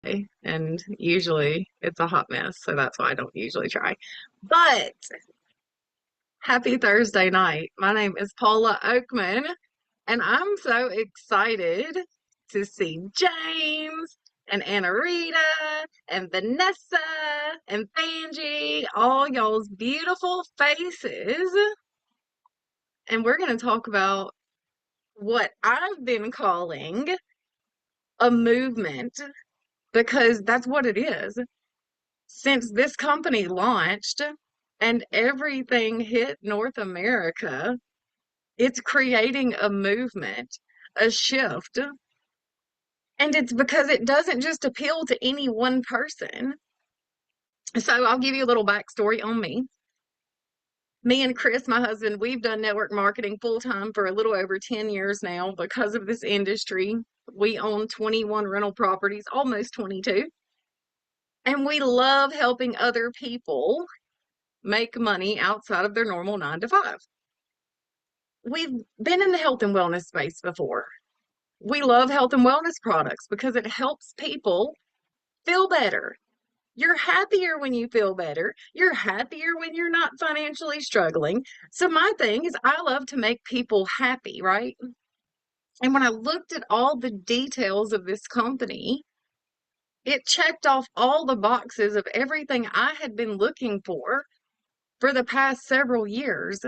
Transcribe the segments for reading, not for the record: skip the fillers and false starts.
and usually it's a hot mess, so that's why I don't usually try. But happy Thursday night. My name is Paula Oakman, and I'm so excited to see James and Anna Rita and Vanessa and Angie, all y'all's beautiful faces. And we're going to talk about what I've been calling a movement because that's what it is. Since this company launched and everything hit North America, it's creating a movement, a shift. And it's because it doesn't just appeal to any one person. So I'll give you a little backstory on me. Me and Chris, my husband, we've done network marketing full time for a little over 10 years now because of this industry. We own 21 rental properties, almost 22. And we love helping other people make money outside of their normal 9 to 5. We've been in the health and wellness space before. We love health and wellness products because it helps people feel better. You're happier when you feel better. You're happier when you're not financially struggling. So my thing is I love to make people happy, right? And when I looked at all the details of this company, it checked off all the boxes of everything I had been looking for the past several years.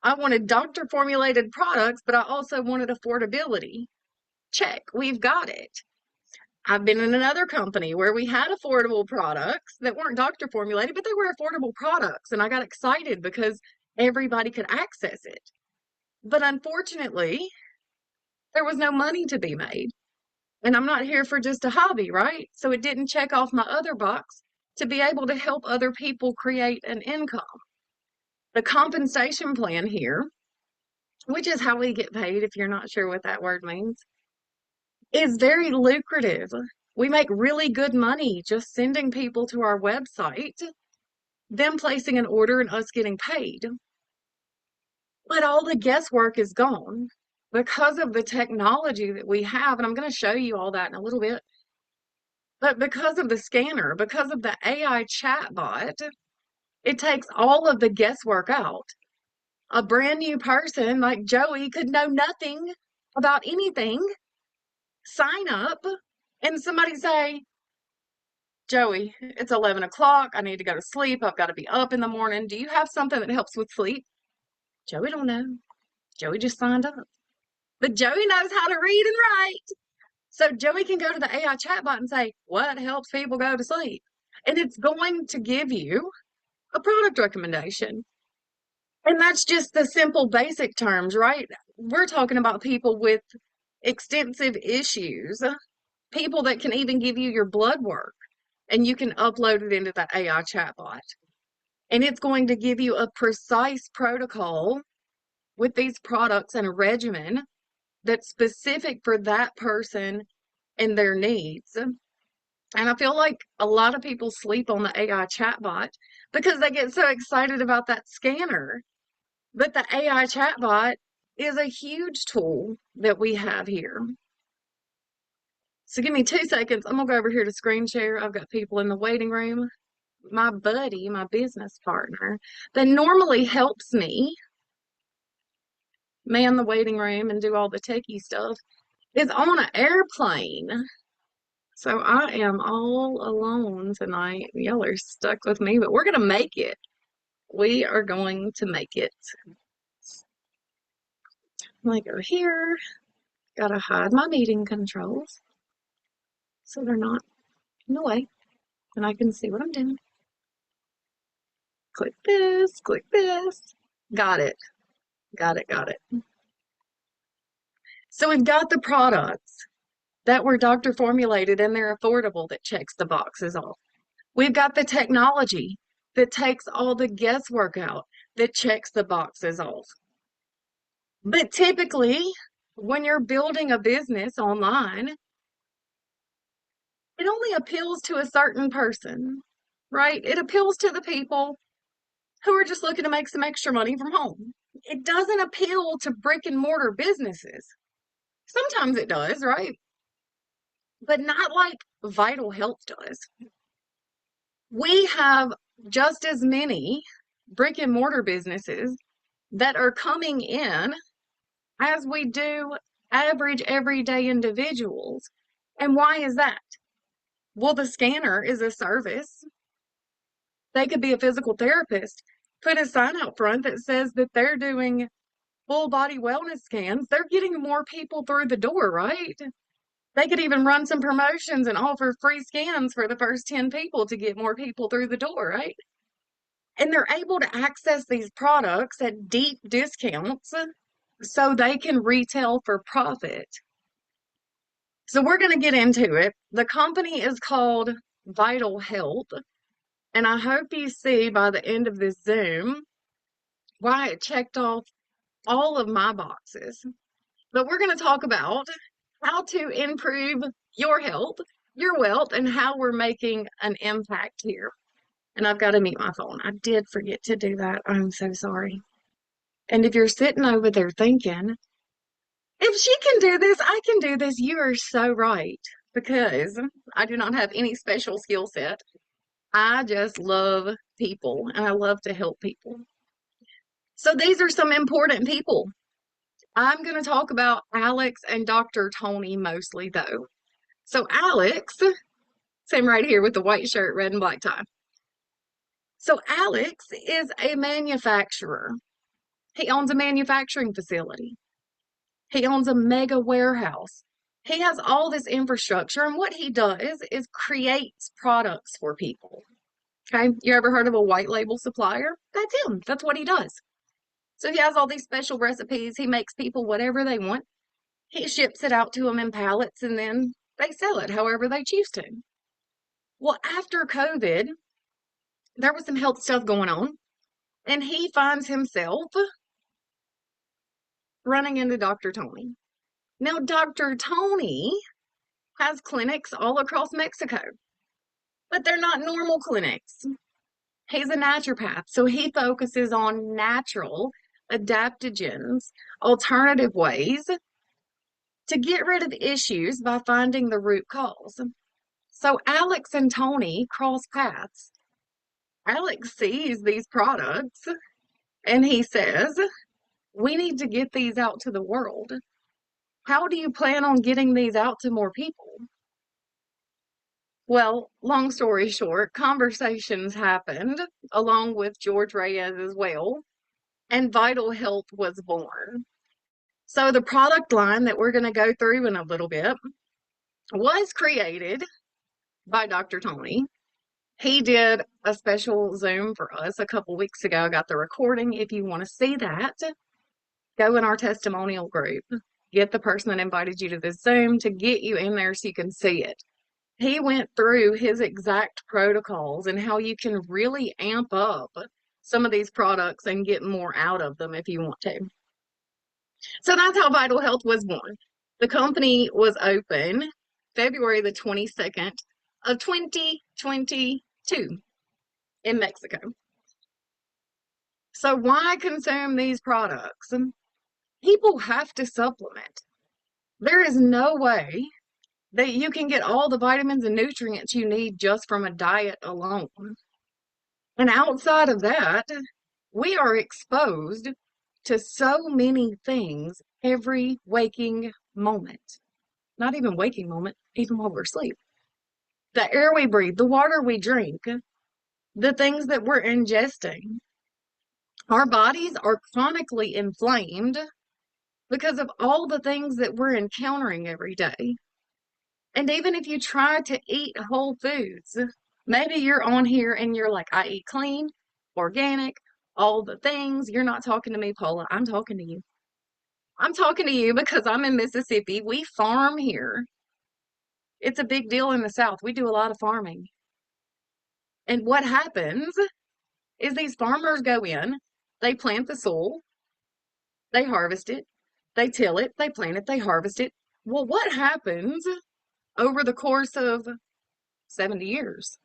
I wanted doctor formulated products, but I also wanted affordability. Check, we've got it. I've been in another company where we had affordable products that weren't doctor formulated, but they were affordable products. And I got excited because everybody could access it. But unfortunately, there was no money to be made. And I'm not here for just a hobby, right? So it didn't check off my other box to be able to help other people create an income. The compensation plan here, which is how we get paid, if you're not sure what that word means, is very lucrative. We make really good money just sending people to our website, them placing an order, and us getting paid. But all the guesswork is gone because of the technology that we have. And I'm going to show you all that in a little bit. But because of the scanner, because of the AI chatbot, it takes all of the guesswork out. A brand new person like Joey could know nothing about anything, sign up, and somebody say, Joey, it's 11 o'clock. I need to go to sleep. I've got to be up in the morning. Do you have something that helps with sleep? Joey don't know. Joey just signed up. But Joey knows how to read and write. So Joey can go to the AI chatbot and say, what helps people go to sleep? And it's going to give you a product recommendation. And that's just the simple basic terms, right? We're talking about people with extensive issues, people that can even give you your blood work, and you can upload it into that AI chatbot. And it's going to give you a precise protocol with these products and a regimen that's specific for that person and their needs. And I feel like a lot of people sleep on the AI chatbot because they get so excited about that scanner. But the AI chatbot is a huge tool that we have here. So give me 2 seconds. I'm going to go over here to screen share. I've got people in the waiting room. My buddy, my business partner, that normally helps me man the waiting room and do all the techie stuff, is on an airplane. So I am all alone tonight. Y'all are stuck with me, but we're going to make it. We are going to make it. I'm going to go here. Got to hide my meeting controls so they're not in the way and I can see what I'm doing. Click this, click this. Got it. Got it, got it. So we've got the products that were doctor formulated and they're affordable that checks the boxes off. We've got the technology that takes all the guesswork out that checks the boxes off. But typically, when you're building a business online, it only appeals to a certain person, right? It appeals to the people who are just looking to make some extra money from home. It doesn't appeal to brick and mortar businesses. Sometimes it does, right? but not like Vital Health does. We have just as many brick and mortar businesses that are coming in as we do average everyday individuals. And why is that? Well, the scanner is a service. They could be a physical therapist, put a sign out front that says that they're doing full body wellness scans. They're getting more people through the door, right? They could even run some promotions and offer free scans for the first 10 people to get more people through the door, right? And they're able to access these products at deep discounts so they can retail for profit. So we're going to get into it. The company is called Vital Health, and I hope you see by the end of this Zoom why it checked off all of my boxes. But we're going to talk about how to improve your health, your wealth, and how we're making an impact here. And I've got to mute my phone. I did forget to do that. I'm so sorry. And if you're sitting over there thinking, if she can do this, I can do this, you are so right. Because I do not have any special skill set. I just love people and I love to help people. So these are some important people. I'm going to talk about Alex and Dr. Tony mostly, though. So Alex, same right here with the white shirt, red and black tie. So Alex is a manufacturer. He owns a manufacturing facility. He owns a mega warehouse. He has all this infrastructure, and what he does is creates products for people. Okay, you ever heard of a white label supplier? That's him. That's what he does. So he has all these special recipes. He makes people whatever they want. He ships it out to them in pallets, and then they sell it however they choose to. Well, after COVID, there was some health stuff going on, and he finds himself running into Dr. Tony. Now, Dr. Tony has clinics all across Mexico, but they're not normal clinics. He's a naturopath, so he focuses on natural adaptogens, alternative ways to get rid of issues by finding the root cause. So Alex and Tony cross paths. Alex sees these products and he says, we need to get these out to the world. How do you plan on getting these out to more people? Well, long story short, conversations happened along with George Reyes as well, and Vital Health was born. So the product line that we're going to go through in a little bit was created by Dr. Tony. He did a special Zoom for us a couple weeks ago. I got the recording. If you want to see that, go in our testimonial group. Get the person that invited you to this Zoom to get you in there so you can see it. He went through his exact protocols and how you can really amp up some of these products and get more out of them if you want to. So that's how Vital Health was born. The company was open February the 22nd of 2022 in Mexico. So why consume these products? People have to supplement. There is no way that you can get all the vitamins and nutrients you need just from a diet alone. And outside of that, we are exposed to so many things every waking moment. Not even waking moment, even while we're asleep. The air we breathe, the water we drink, the things that we're ingesting. Our bodies are chronically inflamed because of all the things that we're encountering every day. And even if you try to eat whole foods, maybe you're on here and you're like, I eat clean, organic, all the things. You're not talking to me, Paula. I'm talking to you. I'm talking to you because I'm in Mississippi. We farm here. It's a big deal in the South. We do a lot of farming. And what happens is these farmers go in, they plant the soil, they harvest it, they till it, they plant it, they harvest it. Well, what happens over the course of 70 years?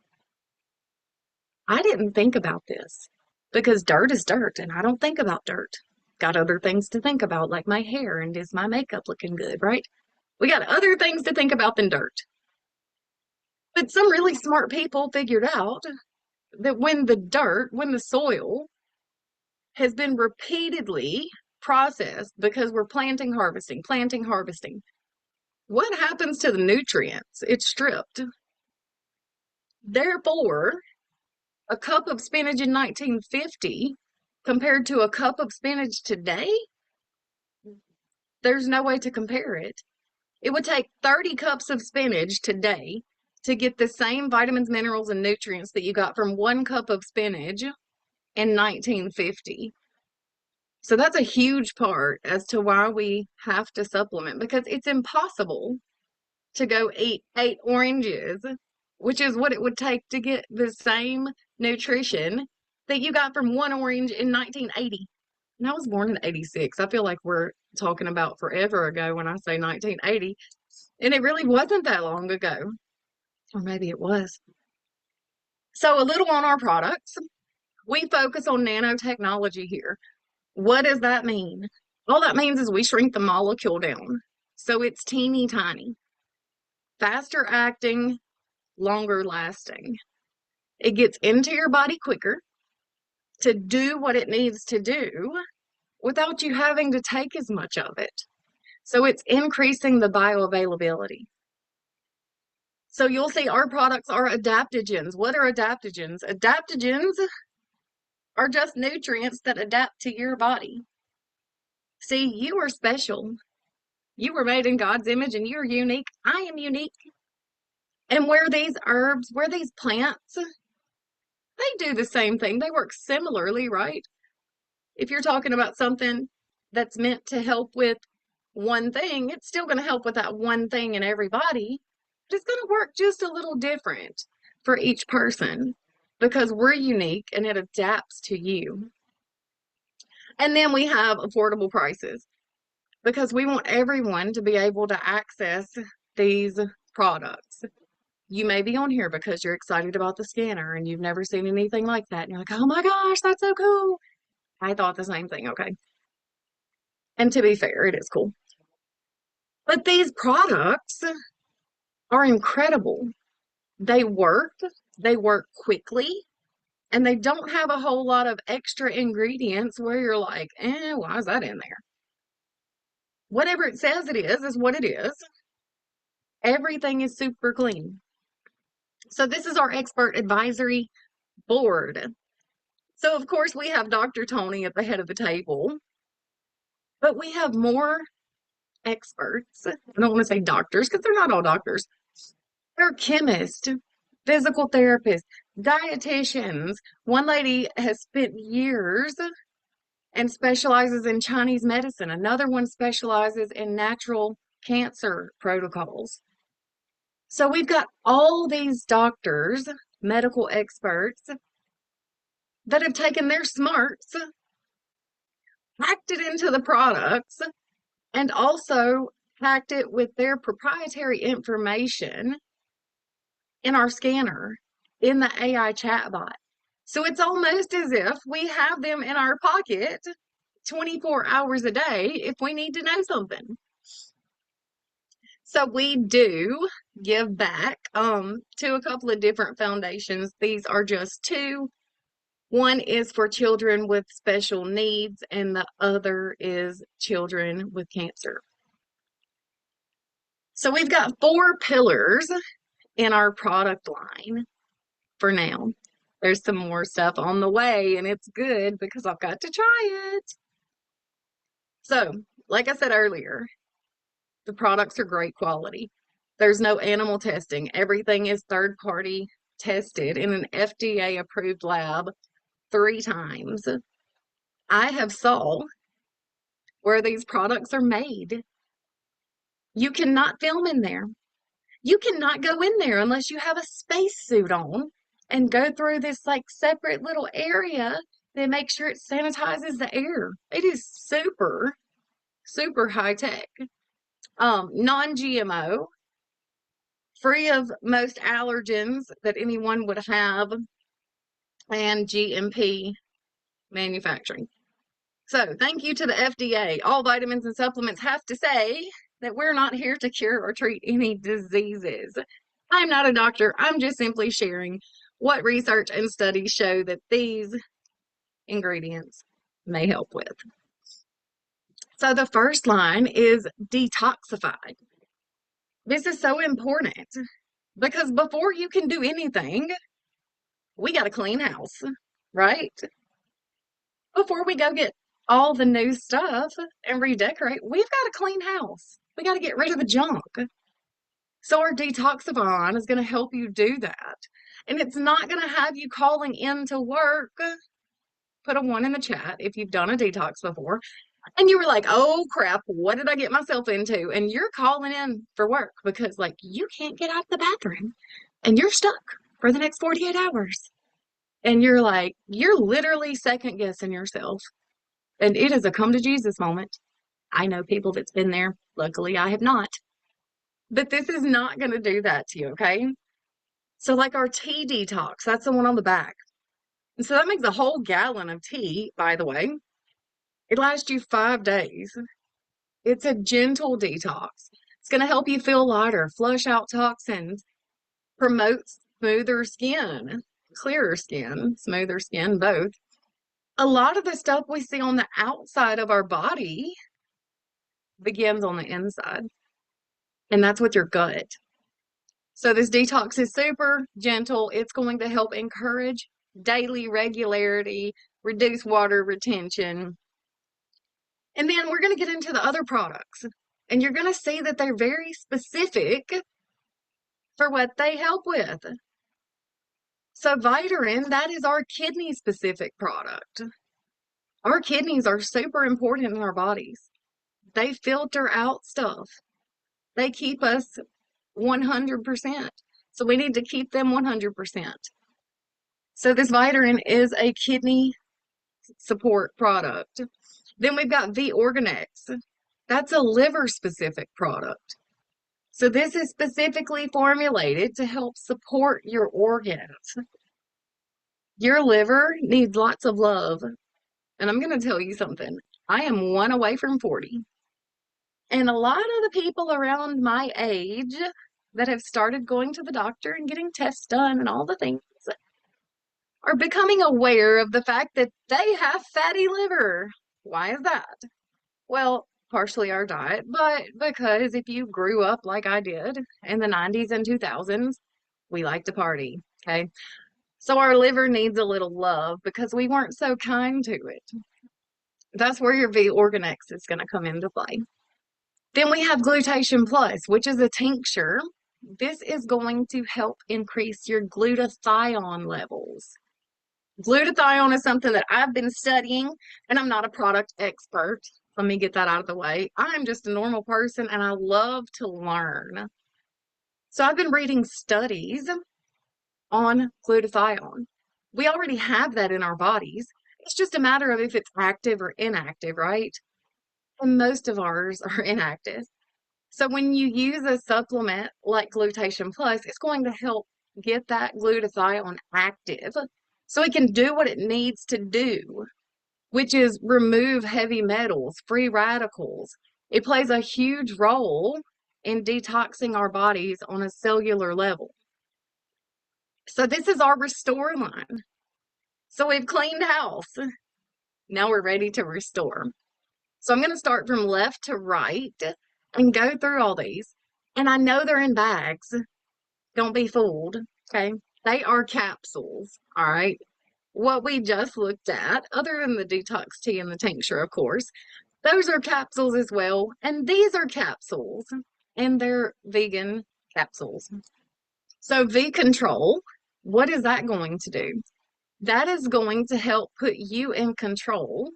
I didn't think about this because dirt is dirt and I don't think about dirt. Got other things to think about, like my hair and is my makeup looking good, right? We got other things to think about than dirt. But some really smart people figured out that when the soil has been repeatedly processed because we're planting, harvesting, what happens to the nutrients? It's stripped. Therefore, a cup of spinach in 1950 compared to a cup of spinach today, there's no way to compare it. It would take 30 cups of spinach today to get the same vitamins, minerals, and nutrients that you got from one cup of spinach in 1950. So that's a huge part as to why we have to supplement, because it's impossible to go eat 8 oranges, which is what it would take to get the same nutrition that you got from one orange in 1980. And I was born in 86. I feel like we're talking about forever ago when I say 1980. And it really wasn't that long ago. Or maybe it was. So, a little on our products. We focus on nanotechnology here. What does that mean? All that means is we shrink the molecule down. So, it's teeny tiny, faster acting, longer lasting. It gets into your body quicker to do what it needs to do without you having to take as much of it. So, it's increasing the bioavailability. So you'll see our products are adaptogens. What are adaptogens? Adaptogens are just nutrients that adapt to your body. See, you are special. You were made in God's image and you're unique. I am unique. And where these herbs, where these plants, they do the same thing. They work similarly, right? If you're talking about something that's meant to help with one thing, it's still going to help with that one thing in everybody. But it's going to work just a little different for each person because we're unique and it adapts to you. And then we have affordable prices because we want everyone to be able to access these products. You may be on here because you're excited about the scanner and you've never seen anything like that. And you're like, oh my gosh, that's so cool. I thought the same thing. Okay. And to be fair, it is cool. But these products are incredible. They work quickly, and they don't have a whole lot of extra ingredients where you're like, why is that in there? Whatever it says it is what it is. Everything is super clean. So this is our expert advisory board. So of course we have Dr. Tony at the head of the table, but we have more experts. I don't want to say doctors because they're not all doctors. They're chemists, physical therapists, dietitians. One lady has spent years and specializes in Chinese medicine. Another one specializes in natural cancer protocols. So we've got all these doctors, medical experts that have taken their smarts, packed it into the products, and also packed it with their proprietary information in our scanner, in the AI chatbot. So it's almost as if we have them in our pocket 24 hours a day if we need to know something. So we do give back to a couple of different foundations. These are just two. One is for children with special needs, and the other is children with cancer. So we've got 4 pillars in our product line for now. There's some more stuff on the way, and it's good because I've got to try it. So, like I said earlier, the products are great quality. There's no animal testing. Everything is third party tested in an FDA approved lab 3 times. I have saw where these products are made. You cannot film in there. You cannot go in there unless you have a spacesuit on and go through this like separate little area that makes sure it sanitizes the air. It is super, super high tech. Non-GMO, free of most allergens that anyone would have, and GMP manufacturing. So thank you to the FDA. All vitamins and supplements have to say that we're not here to cure or treat any diseases. I'm not a doctor. I'm just simply sharing what research and studies show that these ingredients may help with. So the first line is detoxified. This is so important because before you can do anything, we got to clean house, right? Before we go get all the new stuff and redecorate, we've got to clean house. We got to get rid of the junk. So our detoxify is going to help you do that. And it's not going to have you calling into work. Put a 1 in the chat if you've done a detox before. And you were like, oh crap, what did I get myself into? And you're calling in for work because, like, you can't get out of the bathroom and you're stuck for the next 48 hours. And you're like, you're literally second guessing yourself. And it is a come to Jesus moment. I know people that's been there. Luckily, I have not. But this is not going to do that to you, okay? So, like our tea detox, that's the one on the back. And so that makes a whole gallon of tea, by the way. It lasts you 5 days. It's a gentle detox. It's going to help you feel lighter, flush out toxins, promote smoother skin, clearer skin, smoother skin, both. A lot of the stuff we see on the outside of our body begins on the inside, and that's with your gut. So this detox is super gentle. It's going to help encourage daily regularity, reduce water retention. And then we're going to get into the other products, and you're going to see that they're very specific for what they help with. So Vitarin, that is our kidney specific product. Our kidneys are super important in our bodies. They filter out stuff. They keep us 100%. So we need to keep them 100%. So this Vitarin is a kidney support product. Then we've got V-Organix. That's a liver specific product. So this is specifically formulated to help support your organs. Your liver needs lots of love. And I'm going to tell you something. I am 1 away from 40. And a lot of the people around my age that have started going to the doctor and getting tests done and all the things are becoming aware of the fact that they have fatty liver. Why is that? Well, partially our diet, but because if you grew up like I did in the 90s and 2000s, we like to party, okay? So our liver needs a little love because we weren't so kind to it. That's where your V-Organix is going to come into play. Then we have Glutation Plus, which is a tincture. This is going to help increase your glutathione levels. Glutathione is something that I've been studying, and I'm not a product expert. Let me get that out of the way. I'm just a normal person, and I love to learn. So I've been reading studies on glutathione. We already have that in our bodies. It's just a matter of if it's active or inactive, right? And most of ours are inactive. So when you use a supplement like Glutation Plus, it's going to help get that glutathione active so it can do what it needs to do, which is remove heavy metals, free radicals. It plays a huge role in detoxing our bodies on a cellular level. So this is our restore line. So we've cleaned house. Now we're ready to restore. So I'm going to start from left to right and go through all these. And I know they're in bags. Don't be fooled, okay? They are capsules, all right? What we just looked at, other than the detox tea and the tincture, of course, those are capsules as well. And these are capsules, and they're vegan capsules. So V-Control, what is that going to do? That is going to help put you in control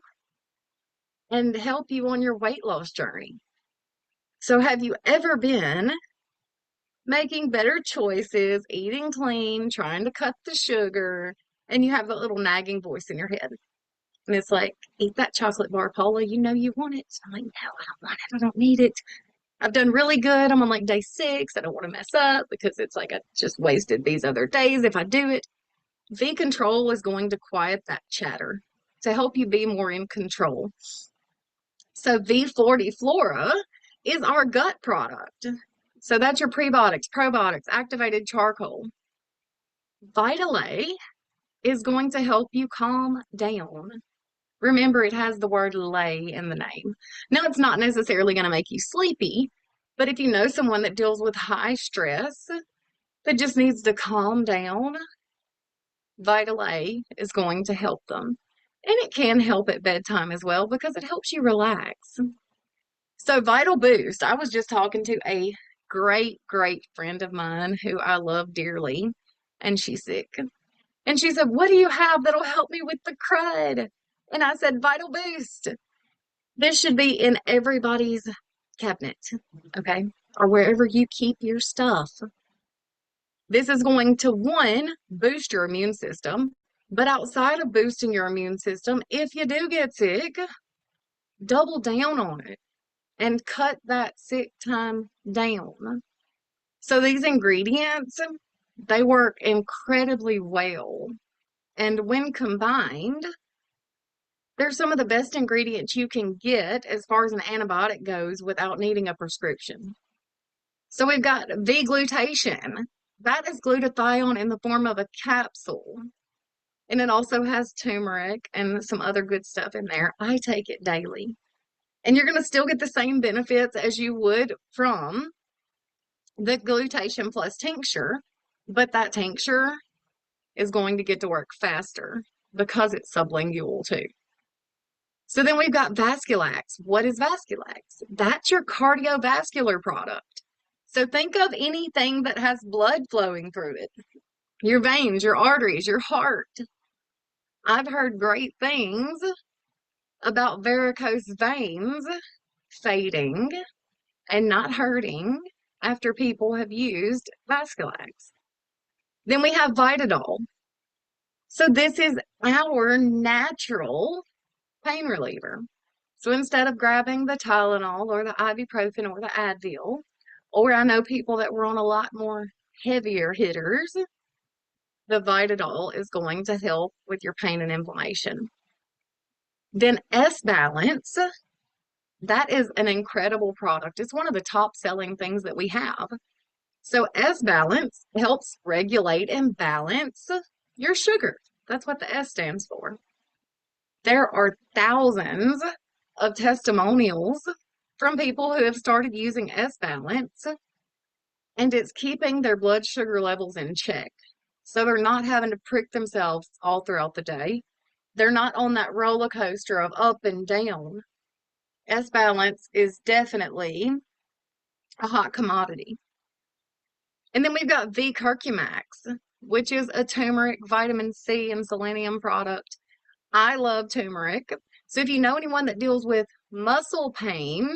and help you on your weight loss journey. So have you ever been making better choices, eating clean, trying to cut the sugar, and you have that little nagging voice in your head? And it's like, eat that chocolate bar, Paula. You know you want it. I'm like, no, I don't want it. I don't need it. I've done really good. I'm on like day 6. I don't want to mess up because it's like I just wasted these other days if I do it. V-Control is going to quiet that chatter to help you be more in control. So V40 Flora is our gut product. So that's your prebiotics, probiotics, activated charcoal. Vital A is going to help you calm down. Remember, it has the word lay in the name. Now, it's not necessarily going to make you sleepy, but if you know someone that deals with high stress that just needs to calm down, Vital A is going to help them. And it can help at bedtime as well because it helps you relax. So, Vital Boost, I was just talking to a great friend of mine who I love dearly, and she's sick. And she said, "What do you have that'll help me with the crud?" And I said, "Vital Boost." This should be in everybody's cabinet, okay? Or wherever you keep your stuff. This is going to, one, boost your immune system. But outside of boosting your immune system, if you do get sick, double down on it and cut that sick time down. So these ingredients, they work incredibly well. And when combined, they're some of the best ingredients you can get as far as an antibiotic goes without needing a prescription. So we've got V-glutation. That is glutathione in the form of a capsule. And it also has turmeric and some other good stuff in there. I take it daily. And you're going to still get the same benefits as you would from the glutation plus tincture, but that tincture is going to get to work faster because it's sublingual too. So then we've got Vasculax. What is Vasculax? That's your cardiovascular product. So think of anything that has blood flowing through it. Your veins, your arteries, your heart. I've heard great things about varicose veins fading and not hurting after people have used Vasculax. Then we have Vitadol. So this is our natural pain reliever. So instead of grabbing the Tylenol or the ibuprofen or the Advil, or I know people that were on a lot more heavier hitters, the Vitadol is going to help with your pain and inflammation. Then S-Balance, that is an incredible product. It's one of the top selling things that we have. So S-Balance helps regulate and balance your sugar. That's what the S stands for. There are thousands of testimonials from people who have started using S-Balance, and it's keeping their blood sugar levels in check. So they're not having to prick themselves all throughout the day. They're not on that roller coaster of up and down. S-Balance is definitely a hot commodity. And then we've got V-Curcumax, which is a turmeric, vitamin C, and selenium product. I love turmeric. So if you know anyone that deals with muscle pain,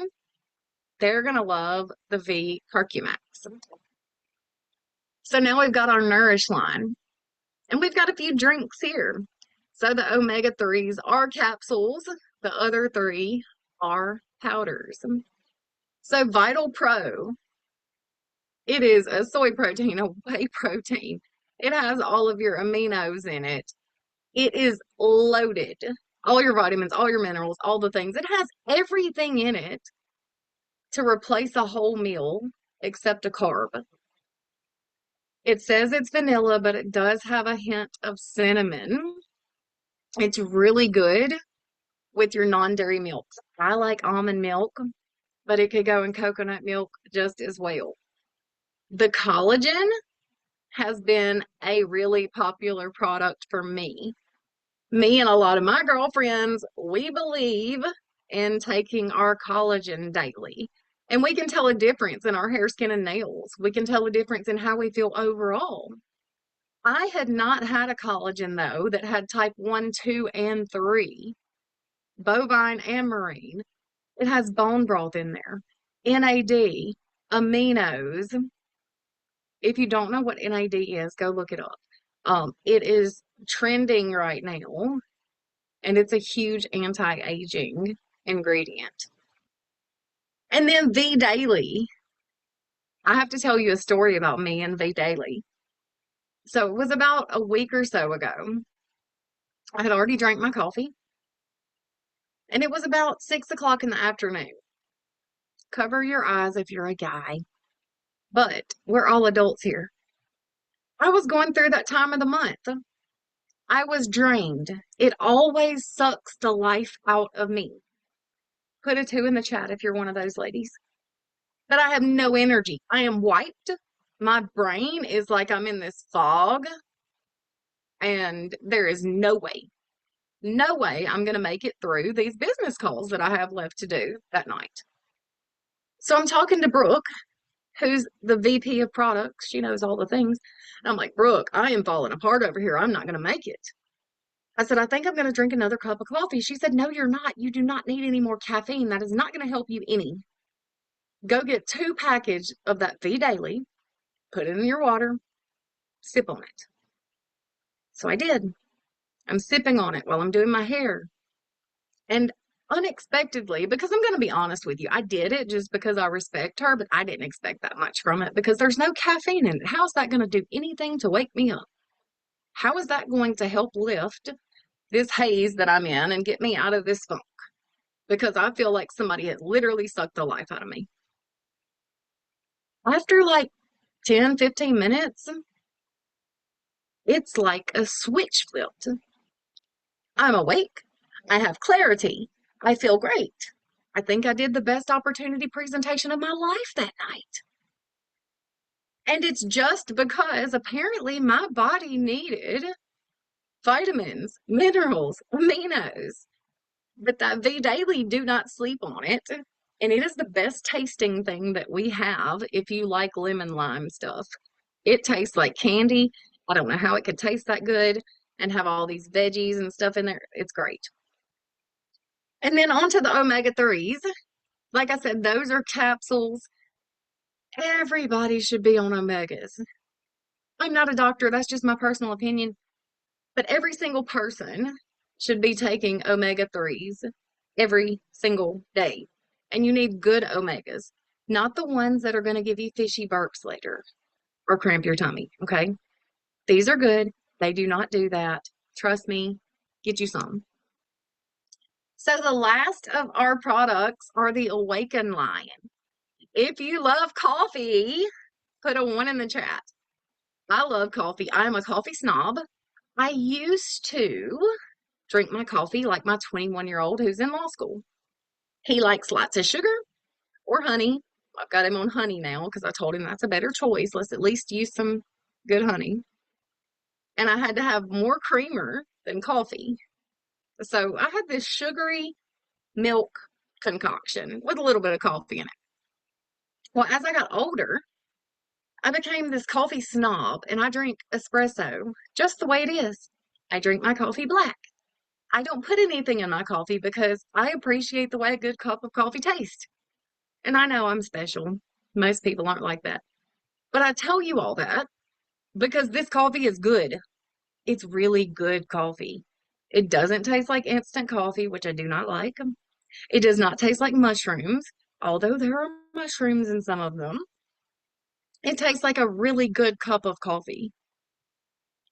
they're going to love the V-Curcumax. So now we've got our Nourish line. And we've got a few drinks here. So the omega-3s are capsules. The other 3 are powders. So Vital Pro, it is a soy protein, a whey protein. It has all of your aminos in it. It is loaded. All your vitamins, all your minerals, all the things. It has everything in it to replace a whole meal except a carb. It says it's vanilla, but it does have a hint of cinnamon. It's really good with your non-dairy milks. I like almond milk, but it could go in coconut milk just as well. The collagen has been a really popular product for me. Me and a lot of my girlfriends, we believe in taking our collagen daily. And we can tell a difference in our hair, skin, and nails. We can tell a difference in how we feel overall. I had not had a collagen, though, that had type 1, 2, and 3, bovine and marine. It has bone broth in there, NAD, aminos. If you don't know what NAD is, go look it up. It is trending right now, and it's a huge anti-aging ingredient. And then V Daily. I have to tell you a story about me and V Daily. So it was about a week or so ago. I had already drank my coffee, and it was about 6 o'clock in the afternoon. Cover your eyes if you're a guy. But we're all adults here. I was going through that time of the month. I was drained. It always sucks the life out of me. Put a two in the chat if you're one of those ladies. But I have no energy. I am wiped. My brain is like I'm in this fog, and there is no way I'm going to make it through these business calls that I have left to do that night. So I'm talking to Brooke, who's the VP of products. She knows all the things. And I'm like, Brooke, I am falling apart over here. I'm not going to make it. I said, I think I'm going to drink another cup of coffee. She said, no, you're not. You do not need any more caffeine. That is not going to help you any. Go get 2 packages of that V Daily, put it in your water, sip on it. So I did. I'm sipping on it while I'm doing my hair. And unexpectedly, because I'm going to be honest with you, I did it just because I respect her, but I didn't expect that much from it because there's no caffeine in it. How's that going to do anything to wake me up? How is that going to help lift this haze that I'm in and get me out of this funk? Because I feel like somebody had literally sucked the life out of me. After like 10, 15 minutes, it's like a switch flipped. I'm awake. I have clarity. I feel great. I think I did the best opportunity presentation of my life that night. And it's just because apparently my body needed vitamins, minerals, aminos. But that V Daily, do not sleep on it. And it is the best tasting thing that we have if you like lemon lime stuff. It tastes like candy. I don't know how it could taste that good and have all these veggies and stuff in there. It's great. And then onto the omega 3s. Like I said, those are capsules. Everybody should be on omegas. I'm not a doctor, that's just my personal opinion. But every single person should be taking omega 3s every single day. And you need good omegas, not the ones that are going to give you fishy burps later or cramp your tummy. Okay. These are good. They do not do that. Trust me, get you some. So the last of our products are the Awaken line. If you love coffee, put a 1 in the chat. I love coffee. I'm a coffee snob. I used to drink my coffee like my 21-year-old who's in law school. He likes lots of sugar or honey. I've got him on honey now because I told him that's a better choice. Let's at least use some good honey. And I had to have more creamer than coffee. So I had this sugary milk concoction with a little bit of coffee in it. Well, as I got older, I became this coffee snob and I drink espresso just the way it is. I drink my coffee black. I don't put anything in my coffee because I appreciate the way a good cup of coffee tastes. And I know I'm special. Most people aren't like that. But I tell you all that because this coffee is good. It's really good coffee. It doesn't taste like instant coffee, which I do not like. It does not taste like mushrooms, although there are mushrooms in some of them. It tastes like a really good cup of coffee.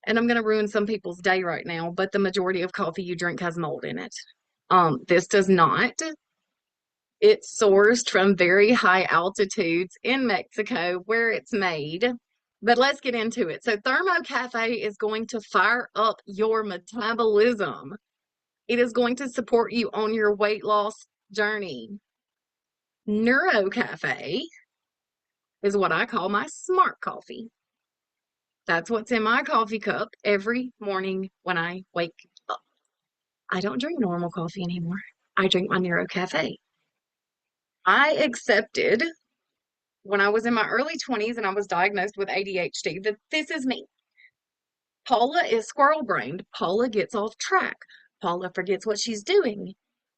And I'm going to ruin some people's day right now, but the majority of coffee you drink has mold in it. This does not. It's sourced from very high altitudes in Mexico where it's made. But let's get into it. So Thermo Cafe is going to fire up your metabolism. It is going to support you on your weight loss journey. Neuro Cafe is what I call my smart coffee. That's what's in my coffee cup every morning when I wake up. I don't drink normal coffee anymore. I drink my Neuro Cafe. I accepted when I was in my early 20s and I was diagnosed with ADHD that this is me. Paula is squirrel brained. Paula gets off track. Paula forgets what she's doing.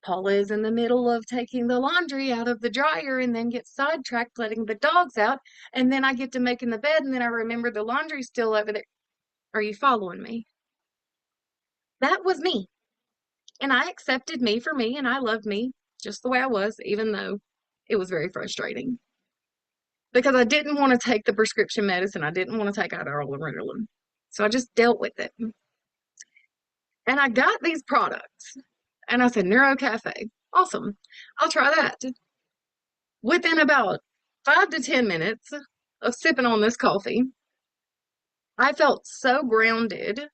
Paula is in the middle of taking the laundry out of the dryer and then gets sidetracked letting the dogs out. And then I get to making the bed and then I remember the laundry's still over there. Are you following me? That was me. And I accepted me for me and I loved me just the way I was, even though it was very frustrating. Because I didn't want to take the prescription medicine. I didn't want to take Ritalin. So I just dealt with it. And I got these products. And I said, Neuro Cafe. Awesome. I'll try that. Within about 5 to 10 minutes, of sipping on this coffee, I felt so grounded.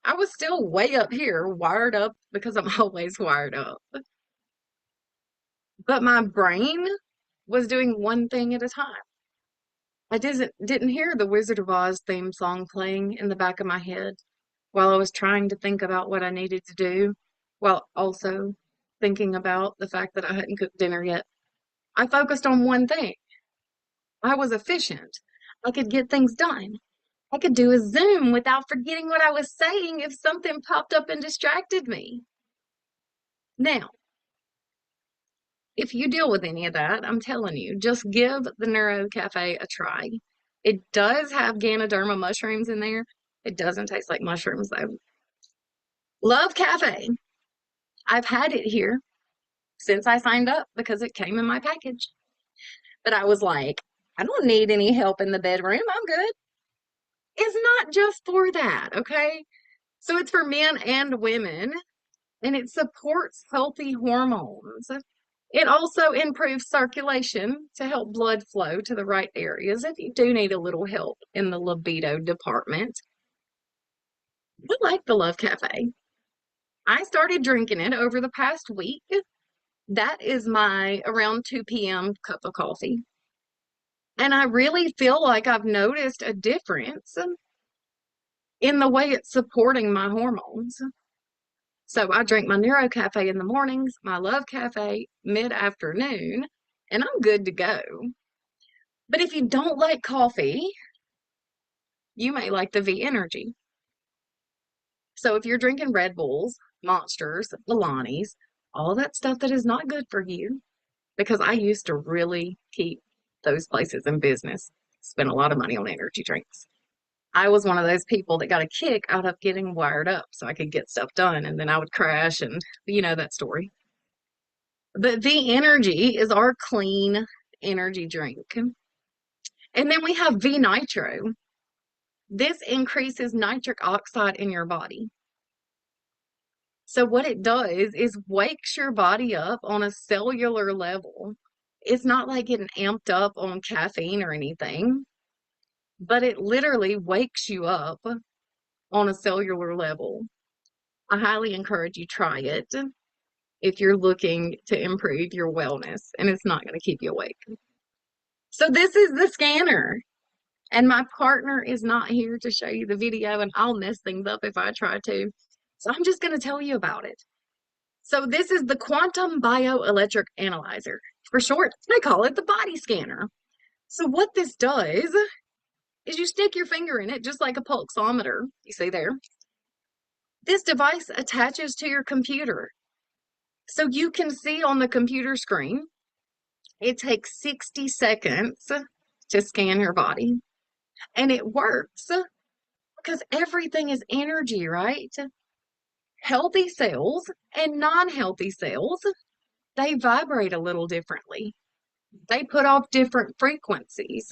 I was still way up here, wired up because I'm always wired up. But my brain was doing one thing at a time. I didn't hear the Wizard of Oz theme song playing in the back of my head while I was trying to think about what I needed to do, while also thinking about the fact that I hadn't cooked dinner yet. I focused on one thing. I was efficient. I could get things done. I could do a Zoom without forgetting what I was saying if something popped up and distracted me. Now, if you deal with any of that, I'm telling you, just give the Neuro Cafe a try. It does have Ganoderma mushrooms in there. It doesn't taste like mushrooms though. Love Cafe. I've had it here since I signed up because it came in my package. But I was like, I don't need any help in the bedroom. I'm good. It's not just for that, okay? So it's for men and women, and it supports healthy hormones. It also improves circulation to help blood flow to the right areas if you do need a little help in the libido department. I like the Love Cafe. I started drinking it over the past week. That is my around 2 p.m. cup of coffee. And I really feel like I've noticed a difference in the way it's supporting my hormones. So I drink my Neuro Cafe in the mornings, my Love Cafe mid-afternoon, and I'm good to go. But if you don't like coffee, you may like the V Energy. So if you're drinking Red Bulls, Monsters, Alanis, all that stuff that is not good for you, because I used to really keep those places in business, spend a lot of money on energy drinks. I was one of those people that got a kick out of getting wired up so I could get stuff done, and then I would crash, and you know that story. But V Energy is our clean energy drink. And then we have V Nitro. This increases nitric oxide in your body. So what it does is wakes your body up on a cellular level. It's not like getting amped up on caffeine or anything, but it literally wakes you up on a cellular level. I highly encourage you try it if you're looking to improve your wellness, and it's not going to keep you awake. So this is the scanner, and my partner is not here to show you the video, and I'll mess things up if I try to. So I'm just going to tell you about it. So this is the Quantum Bioelectric Analyzer. For short, they call it the body scanner. So what this does is you stick your finger in it just like a pulsometer, you see there. This device attaches to your computer. So you can see on the computer screen, it takes 60 seconds to scan your body. And it works because everything is energy, right? Healthy cells and non-healthy cells, they vibrate a little differently. They put off different frequencies.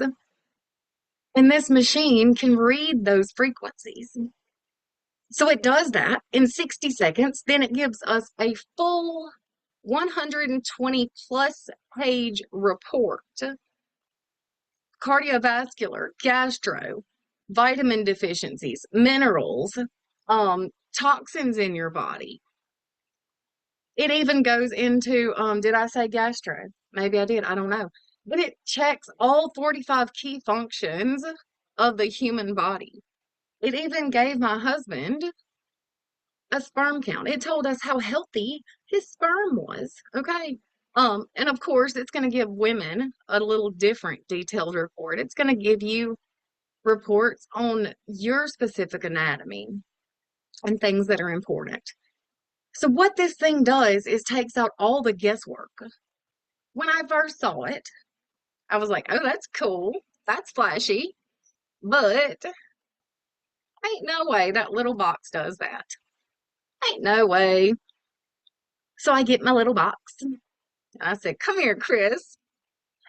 And this machine can read those frequencies. So it does that in 60 seconds. Then it gives us a full 120 plus page report. Cardiovascular, gastro, vitamin deficiencies, minerals, toxins in your body. It even goes into, did I say gastro? Maybe I did, I don't know. But it checks all 45 key functions of the human body. It even gave my husband a sperm count. It told us how healthy his sperm was. Okay. And of course, it's going to give women a little different detailed report. It's going to give you reports on your specific anatomy and things that are important. So what this thing does is takes out all the guesswork. When I first saw it, I was like, oh, that's cool. That's flashy. But ain't no way that little box does that. Ain't no way. So I get my little box. And I said, come here, Chris.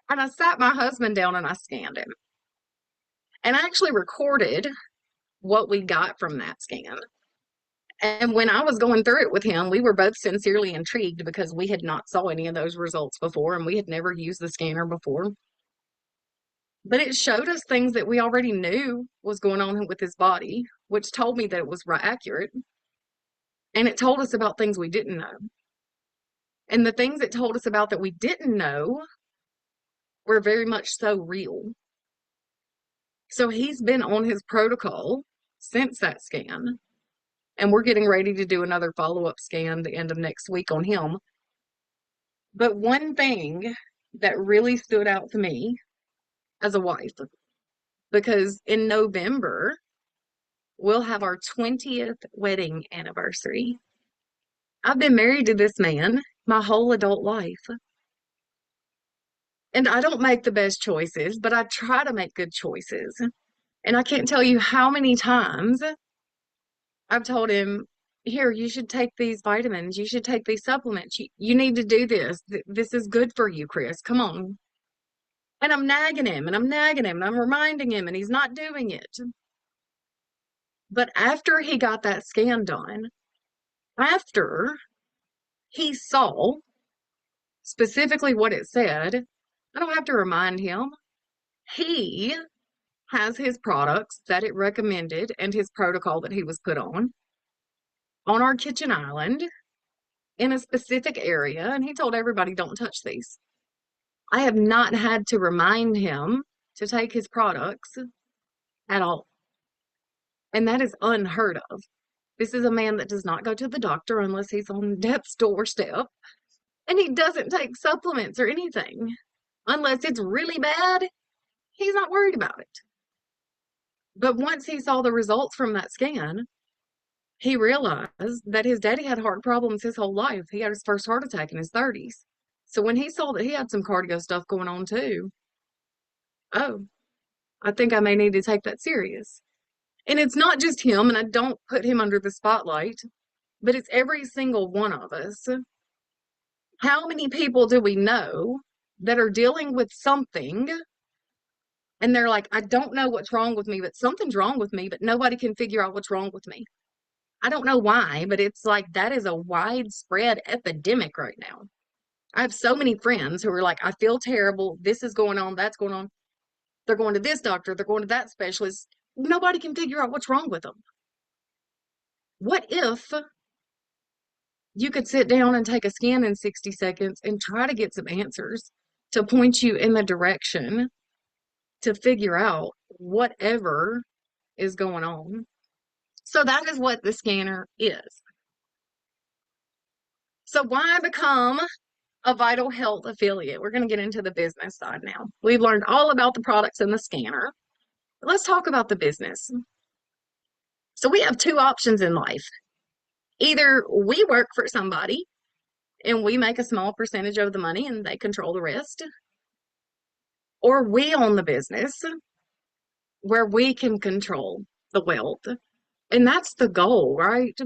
And I sat my husband down and I scanned him. And I actually recorded what we got from that scan. And when I was going through it with him, we were both sincerely intrigued because we had not saw any of those results before and we had never used the scanner before. But it showed us things that we already knew was going on with his body, which told me that it was right accurate. And it told us about things we didn't know. And the things it told us about that we didn't know were very much so real. So he's been on his protocol since that scan. And we're getting ready to do another follow-up scan the end of next week on him. But one thing that really stood out to me as a wife, because in November, we'll have our 20th wedding anniversary. I've been married to this man my whole adult life. And I don't make the best choices, but I try to make good choices. And I can't tell you how many times I've told him, here, you should take these vitamins. You should take these supplements. You need to do this. This is good for you, Chris. Come on. And I'm nagging him and I'm nagging him and I'm reminding him and he's not doing it. But after he got that scan done, after he saw specifically what it said, I don't have to remind him. He has his products that it recommended and his protocol that he was put on our kitchen island in a specific area. And he told everybody, don't touch these. I have not had to remind him to take his products at all. And that is unheard of. This is a man that does not go to the doctor unless he's on death's doorstep. And he doesn't take supplements or anything. Unless it's really bad, he's not worried about it. But once he saw the results from that scan, he realized that his daddy had heart problems his whole life. He had his first heart attack in his 30s. So when he saw that he had some cardio stuff going on too, oh, I think I may need to take that serious. And it's not just him, and I don't put him under the spotlight, but it's every single one of us. How many people do we know that are dealing with something and they're like, I don't know what's wrong with me, but something's wrong with me, but nobody can figure out what's wrong with me. I don't know why, but it's like that is a widespread epidemic right now. I have so many friends who are like, I feel terrible. This is going on. That's going on. They're going to this doctor. They're going to that specialist. Nobody can figure out what's wrong with them. What if you could sit down and take a scan in 60 seconds and try to get some answers to point you in the direction to figure out whatever is going on? So that is what the scanner is. So why become a Vital Health affiliate? We're going to get into the business side now. We've learned all about the products in the scanner. Let's talk about the business. So we have two options in life. Either we work for somebody and we make a small percentage of the money and they control the rest, or we own the business where we can control the wealth. And that's the goal, right?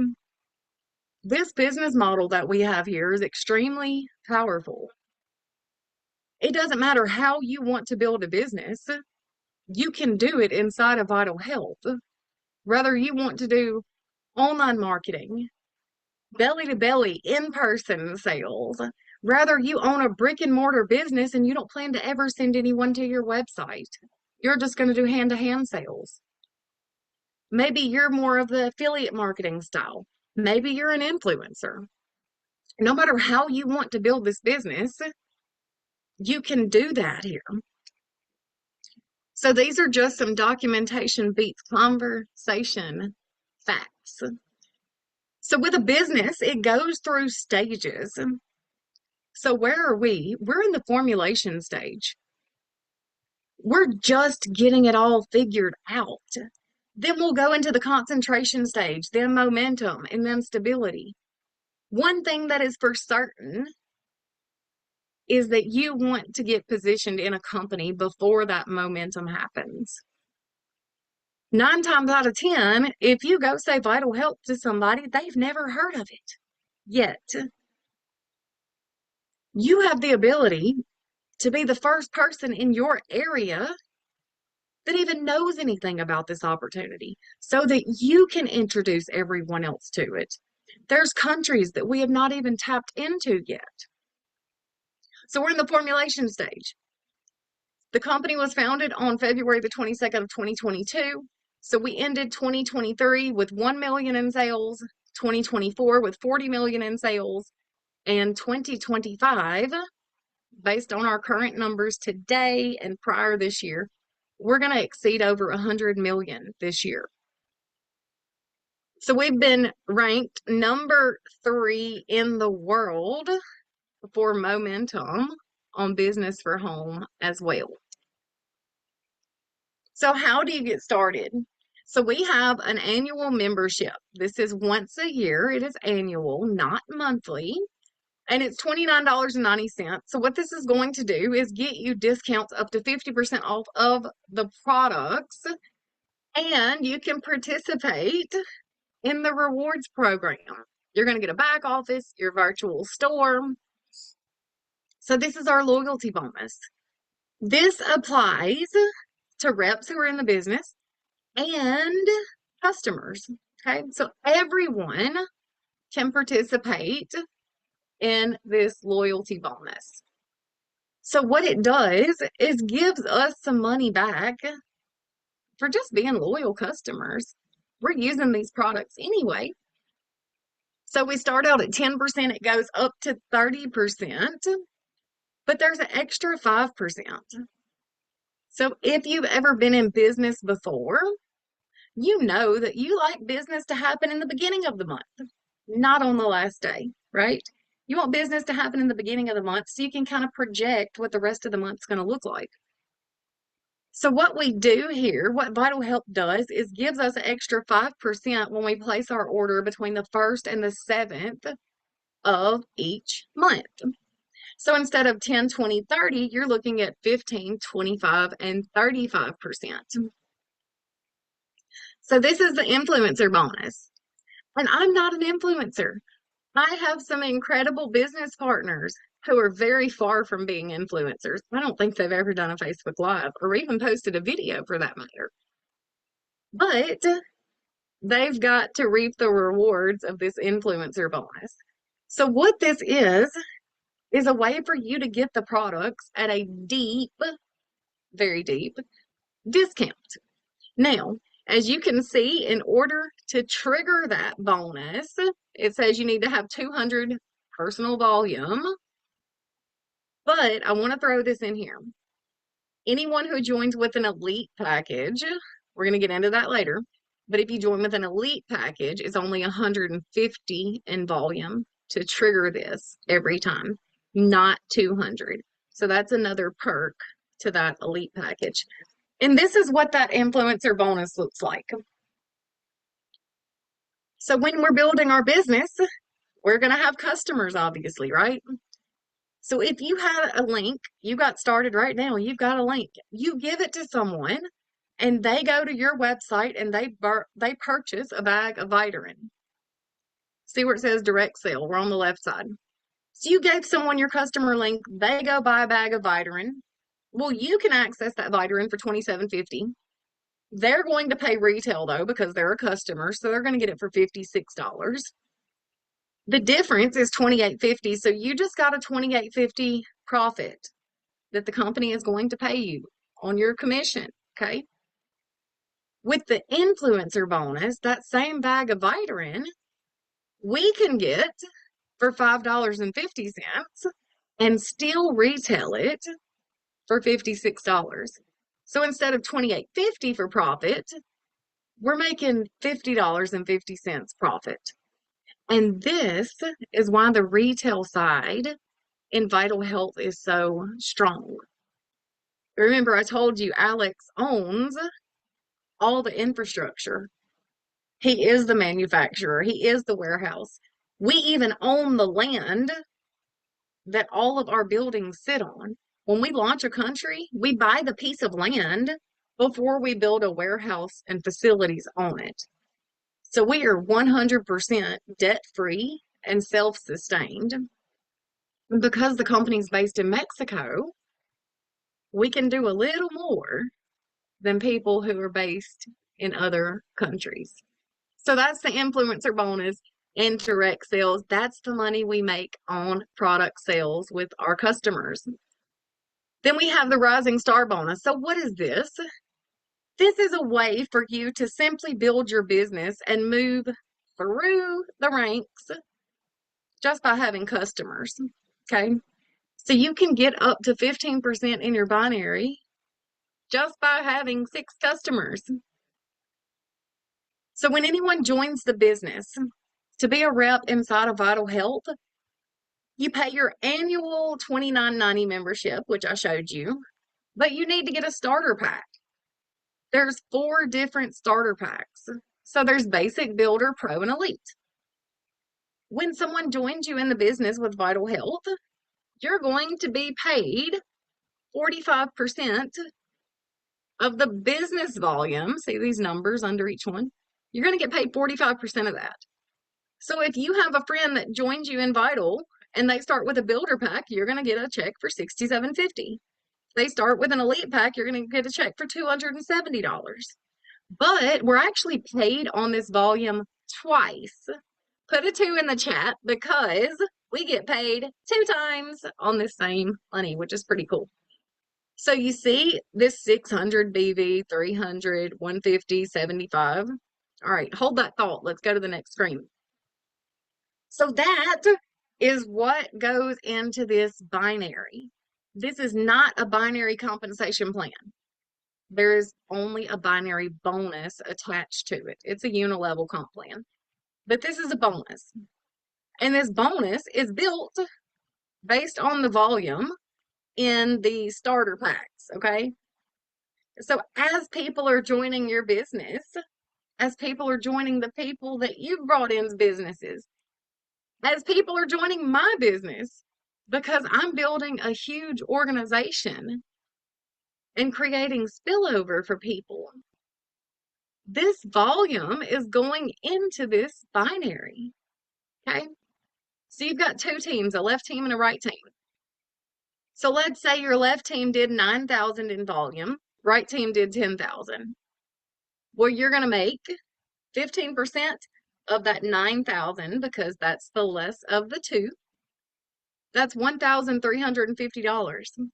This business model that we have here is extremely powerful. It doesn't matter how you want to build a business, you can do it inside of Vital Health. Whether you want to do online marketing, belly to belly, in-person sales, rather you own a brick and mortar business and you don't plan to ever send anyone to your website. You're just going to do hand-to-hand sales. Maybe you're more of the affiliate marketing style. Maybe you're an influencer. No matter how you want to build this business, you can do that here. So these are just some documentation beats conversation facts. So with a business, it goes through stages. So where are we? We're in the formulation stage. We're just getting it all figured out. Then we'll go into the concentration stage, then momentum, and then stability. One thing that is for certain is that you want to get positioned in a company before that momentum happens. 9 times out of 10, if you go say Vital Health to somebody, they've never heard of it yet. You have the ability to be the first person in your area that even knows anything about this opportunity so that you can introduce everyone else to it. There's countries that we have not even tapped into yet. So we're in the formulation stage. The company was founded on February the 22nd of 2022. So we ended 2023 with 1 million in sales, 2024 with 40 million in sales, and 2025, based on our current numbers today and prior this year, we're going to exceed over 100 million this year. So we've been ranked number 3 in the world for momentum on business for home as well. So how do you get started? So we have an annual membership. This is once a year. It is annual, not monthly. And it's $29.90. So what this is going to do is get you discounts up to 50% off of the products. And you can participate in the rewards program. You're going to get a back office, your virtual store. So this is our loyalty bonus. This applies to reps who are in the business and customers. Okay, so everyone can participate in this loyalty bonus. So what it does is gives us some money back for just being loyal customers. We're using these products anyway. So we start out at 10%, it goes up to 30%, but there's an extra 5%. So if you've ever been in business before, you know that you like business to happen in the beginning of the month, not on the last day, right? You want business to happen in the beginning of the month so you can kind of project what the rest of the month's going to look like. So what we do here, what VitalHealth does, is gives us an extra 5% when we place our order between the 1st and the 7th of each month. So instead of 10, 20, 30, you're looking at 15, 25, and 35%. So this is the influencer bonus. And I'm not an influencer. I have some incredible business partners who are very far from being influencers. I don't think they've ever done a Facebook Live or even posted a video for that matter. But they've got to reap the rewards of this influencer bonus. So what this is a way for you to get the products at a deep, very deep discount. Now, as you can see, in order to trigger that bonus, it says you need to have 200 personal volume. But I want to throw this in here. Anyone who joins with an elite package, we're going to get into that later, but if you join with an elite package, it's only 150 in volume to trigger this every time, not 200. So that's another perk to that elite package. And this is what that influencer bonus looks like. So when we're building our business, we're going to have customers, obviously, right? So if you had a link, you got started right now, you've got a link, you give it to someone and they go to your website and they purchase a bag of Vitarin. See where it says direct sale? We're on the left side. So you gave someone your customer link, they go buy a bag of Vitarin. Well, you can access that Vitarin for $27.50. They're going to pay retail though because they're a customer, so they're going to get it for $56. The difference is $28.50, so you just got a $28.50 profit that the company is going to pay you on your commission, okay? With the influencer bonus, that same bag of Vitarin, we can get for $5.50 and still retail it for $56. So instead of $28.50 for profit, we're making $50.50 profit. And this is why the retail side in VitalHealth is so strong. Remember, I told you Alex owns all the infrastructure. He is the manufacturer. He is the warehouse. We even own the land that all of our buildings sit on. When we launch a country, we buy the piece of land before we build a warehouse and facilities on it. So we are 100% debt-free and self-sustained. Because the company's based in Mexico, we can do a little more than people who are based in other countries. So that's the influencer bonus and direct sales. That's the money we make on product sales with our customers. Then we have the Rising Star Bonus. So what is this? This is a way for you to simply build your business and move through the ranks just by having customers. Okay. So you can get up to 15% in your binary just by having 6 customers. So when anyone joins the business to be a rep inside of Vital Health, you pay your annual $29.90 membership, which I showed you, but you need to get a starter pack. There's 4 different starter packs. So there's basic, builder, pro, and elite. When someone joins you in the business with Vital Health, you're going to be paid 45% of the business volume. See these numbers under each one? You're going to get paid 45% of that. So if you have a friend that joins you in Vital and they start with a builder pack, you're going to get a check for $67.50. They start with an elite pack, you're going to get a check for $270. But we're actually paid on this volume twice. Put a 2 in the chat because we get paid 2 times on this same money, which is pretty cool. So you see this 600 BV, 300, 150, 75. All right, hold that thought. Let's go to the next screen. So that is what goes into this binary. This is not a binary compensation plan. There is only a binary bonus attached to it. It's a unilevel comp plan, but this is a bonus. And this bonus is built based on the volume in the starter packs, okay? So as people are joining your business, as people are joining the people that you've brought in businesses, as people are joining my business, because I'm building a huge organization and creating spillover for people, this volume is going into this binary, okay? So you've got 2 teams, a left team and a right team. So let's say your left team did 9,000 in volume, right team did 10,000. Well, you're going to make 15% of that 9,000 because that's the less of the 2. That's $1,350.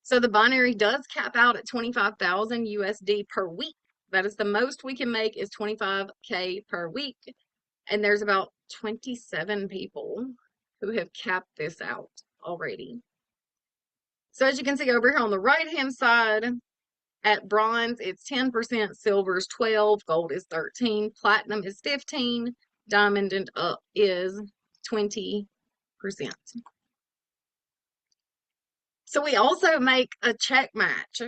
So the binary does cap out at 25,000 USD per week. That is the most we can make is 25K per week. And there's about 27 people who have capped this out already. So as you can see over here on the right-hand side, at bronze, it's 10%, silver is 12, gold is 13, platinum is 15, diamond and up is 20%. So we also make a check match.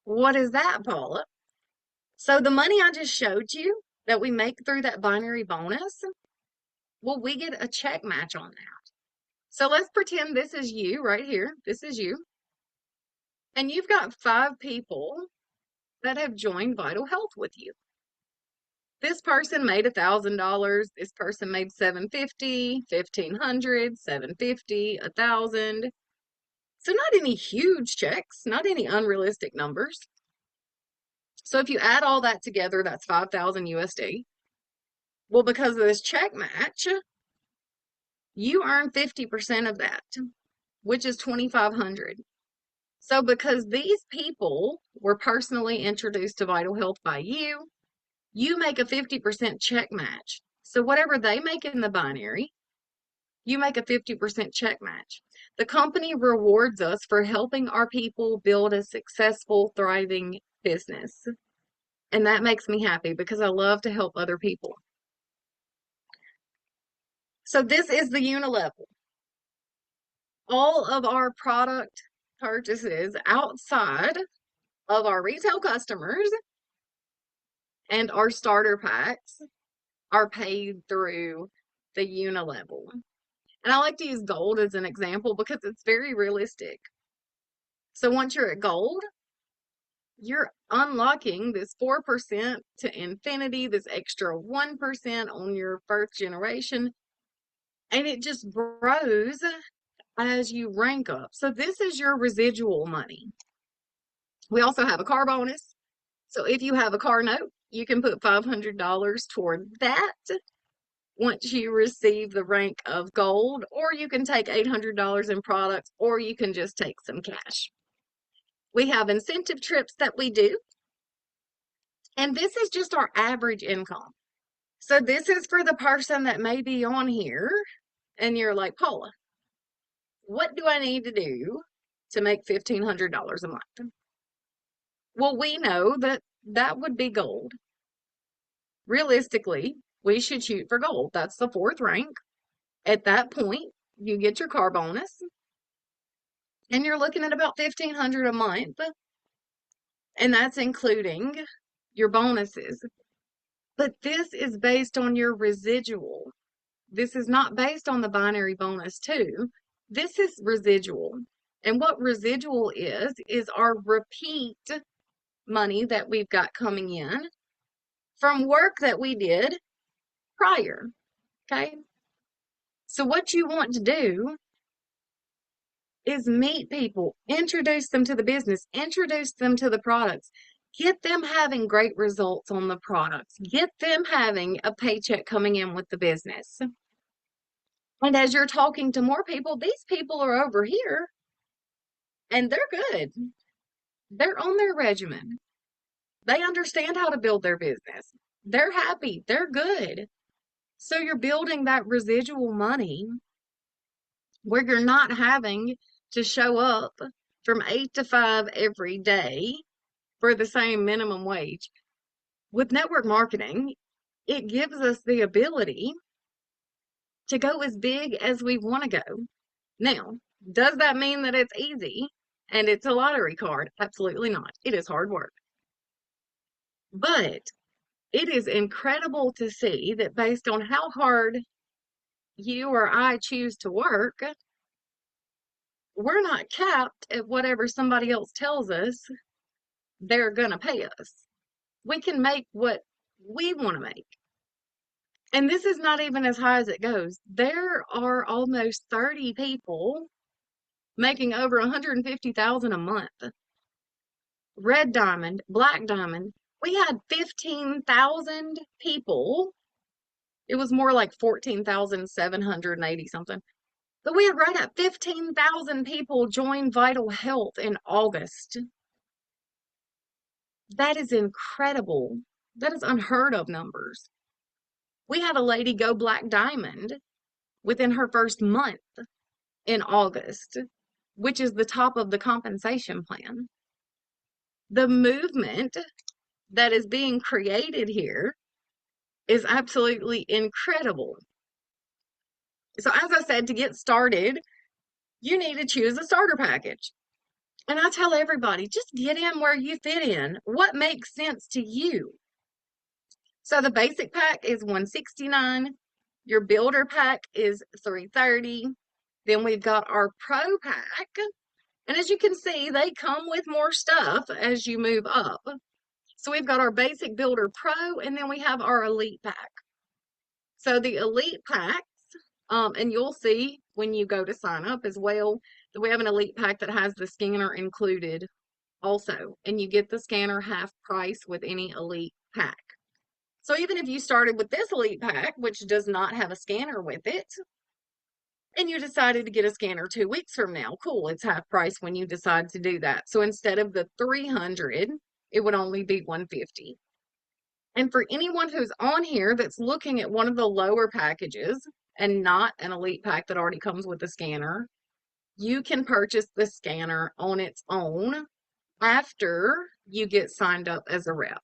What is that, Paula? So the money I just showed you that we make through that binary bonus, well, we get a check match on that. So let's pretend this is you right here. This is you. And you've got 5 people that have joined Vital Health with you. This person made $1,000. This person made $750, $1,500, $750, $1,000. So not any huge checks, not any unrealistic numbers. So if you add all that together, that's 5,000 USD. Well, because of this check match, you earn 50% of that, which is 2,500. So because these people were personally introduced to Vital Health by you, you make a 50% check match. So whatever they make in the binary, you make a 50% check match. The company rewards us for helping our people build a successful, thriving business. And that makes me happy because I love to help other people. So this is the unilevel. All of our product purchases outside of our retail customers and our starter packs are paid through the unilevel. And I like to use gold as an example because it's very realistic. So once you're at gold, you're unlocking this 4% to infinity, this extra 1% on your first generation, and it just grows as you rank up. So this is your residual money. We also have a car bonus. So if you have a car note, you can put $500 toward that. once you receive the rank of gold, or you can take $800 in products, or you can just take some cash. We have incentive trips that we do, and this is just our average income. So this is for the person that may be on here and you're like, Paula, what do I need to do to make $1,500 a month? Well, we know that that would be gold. Realistically, we should shoot for gold. That's the fourth rank. At that point, you get your car bonus and you're looking at about $1,500 a month. And that's including your bonuses. But this is based on your residual. This is not based on the binary bonus too. This is residual. And what residual is our repeat money that we've got coming in from work that we did prior. Okay. So what you want to do is meet people, introduce them to the business, introduce them to the products, get them having great results on the products, get them having a paycheck coming in with the business. And as you're talking to more people, these people are over here and they're good. They're on their regimen. They understand how to build their business. They're happy. They're good. So you're building that residual money where you're not having to show up from 8 to 5 every day for the same minimum wage. With network marketing, it gives us the ability to go as big as we want to go. Now, does that mean that it's easy and it's a lottery card? Absolutely not. It is hard work. But it is incredible to see that based on how hard you or I choose to work, we're not capped at whatever somebody else tells us they're going to pay us. We can make what we want to make. And this is not even as high as it goes. There are almost 30 people making over 150,000 a month. Red Diamond, Black Diamond, we had 15,000 people. It was more like 14,780 something. But we had right at 15,000 people join VitalHealth in August. That is incredible. That is unheard of numbers. We had a lady go Black Diamond within her first month in August, which is the top of the compensation plan. The movement that is being created here is absolutely incredible. So as I said, to get started, you need to choose a starter package. And I tell everybody, just get in where you fit in. What makes sense to you? So the basic pack is $169. Your builder pack is $330. Then we've got our pro pack. And as you can see, they come with more stuff as you move up. So we've got our basic builder pro, and then we have our elite pack. So the elite packs, and you'll see when you go to sign up as well, that we have an elite pack that has the scanner included also. And you get the scanner half price with any elite pack. So even if you started with this elite pack, which does not have a scanner with it, and you decided to get a scanner 2 weeks from now, cool, it's half price when you decide to do that. So instead of the $300, it would only be $150. And for anyone who's on here that's looking at one of the lower packages and not an elite pack that already comes with a scanner, you can purchase the scanner on its own after you get signed up as a rep.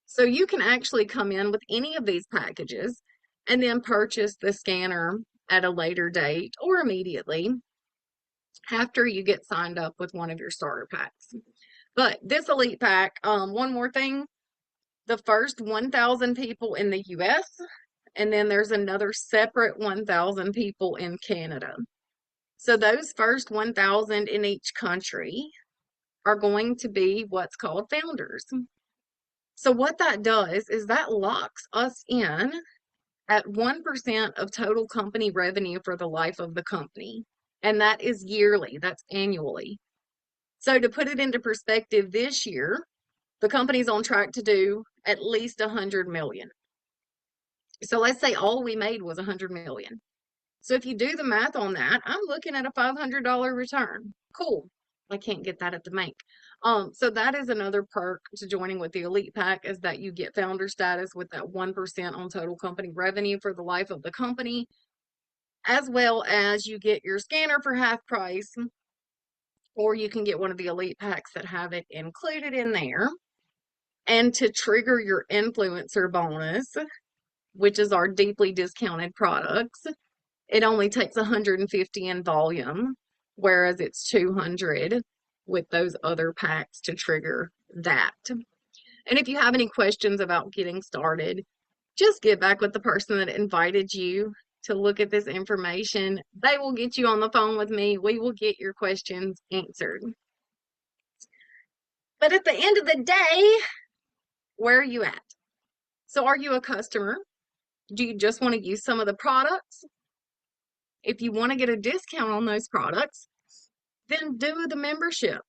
So you can actually come in with any of these packages and then purchase the scanner at a later date or immediately after you get signed up with one of your starter packs. But this elite pack, one more thing, the first 1,000 people in the US, and then there's another separate 1,000 people in Canada. So those first 1,000 in each country are going to be what's called founders. So what that does is that locks us in at 1% of total company revenue for the life of the company. And that is yearly, that's annually. So to put it into perspective, this year, the company's on track to do at least 100 million. So let's say all we made was 100 million. So if you do the math on that, I'm looking at a $500 return. Cool. I can't get that at the bank. So that is another perk to joining with the Elite Pack, is that you get founder status with that 1% on total company revenue for the life of the company, as well as you get your scanner for half price, or you can get one of the Elite Packs that have it included in there. And to trigger your influencer bonus, which is our deeply discounted products, it only takes 150 in volume, whereas it's 200 with those other packs to trigger that. And if you have any questions about getting started, just get back with the person that invited you to look at this information. They will get you on the phone with me. We will get your questions answered. But at the end of the day, where are you at? So are you a customer? Do you just want to use some of the products? If you want to get a discount on those products, then do the membership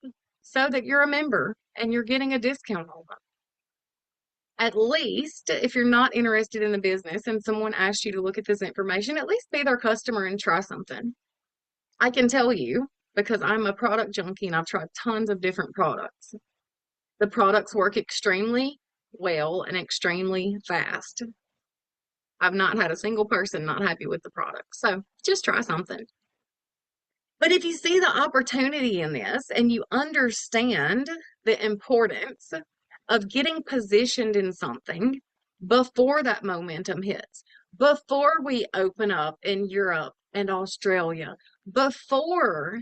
so that you're a member and you're getting a discount on them. At least if you're not interested in the business and someone asks you to look at this information, at least be their customer and try something. I can tell you, because I'm a product junkie and I've tried tons of different products. The products work extremely well and extremely fast. I've not had a single person not happy with the product. So just try something. But if you see the opportunity in this and you understand the importance of getting positioned in something before that momentum hits, before we open up in Europe and Australia, before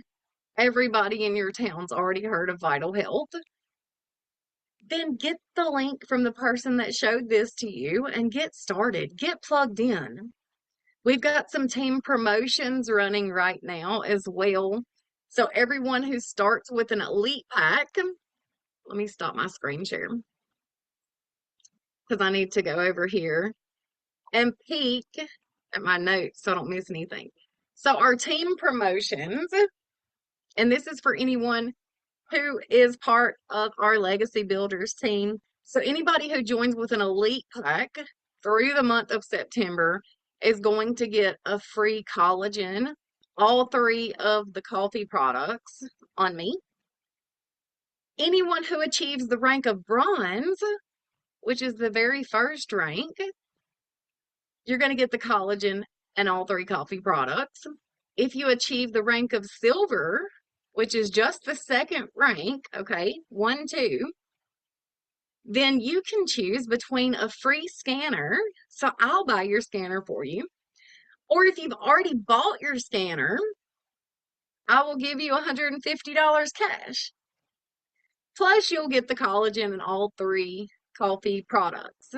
everybody in your town's already heard of Vital Health, then get the link from the person that showed this to you and get started. Get plugged in. We've got some team promotions running right now as well. So everyone who starts with an Elite Pack, let me stop my screen share because I need to go over here and peek at my notes so I don't miss anything. So our team promotions, and this is for anyone who is part of our Legacy Builders team. So anybody who joins with an Elite Pack through the month of September is going to get a free collagen, all 3 of the coffee products on me. Anyone who achieves the rank of bronze, which is the very first rank, you're going to get the collagen and all 3 coffee products. If you achieve the rank of silver, which is just the second rank, okay, 1, 2, then you can choose between a free scanner, so I'll buy your scanner for you, or if you've already bought your scanner, I will give you $150 cash. Plus, you'll get the collagen and all 3 coffee products.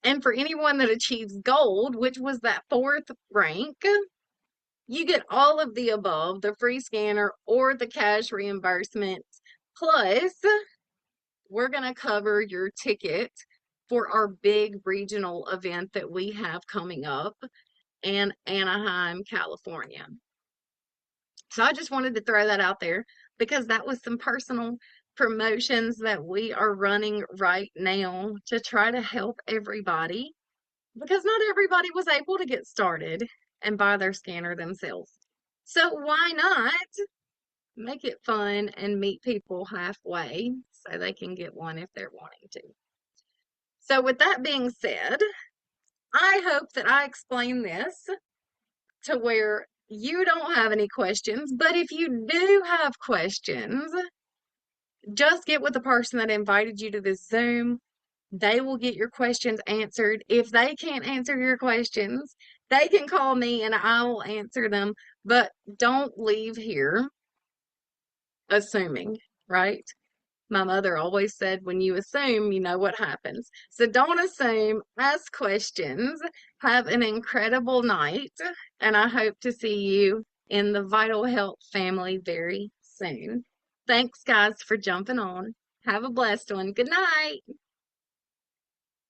And for anyone that achieves gold, which was that 4th rank, you get all of the above, the free scanner or the cash reimbursement. Plus, we're going to cover your ticket for our big regional event that we have coming up in Anaheim, California. So I just wanted to throw that out there because that was some personal promotions that we are running right now to try to help everybody, because not everybody was able to get started and buy their scanner themselves. So why not make it fun and meet people halfway so they can get one if they're wanting to. So with that being said, I hope that I explained this to where you don't have any questions, but if you do have questions, just get with the person that invited you to this Zoom. They will get your questions answered. If they can't answer your questions, they can call me and I will answer them, but don't leave here assuming, right? My mother always said, when you assume, you know what happens. So don't assume, ask questions. Have an incredible night, and I hope to see you in the Vital Health family very soon. Thanks, guys, for jumping on. Have a blessed one. Good night.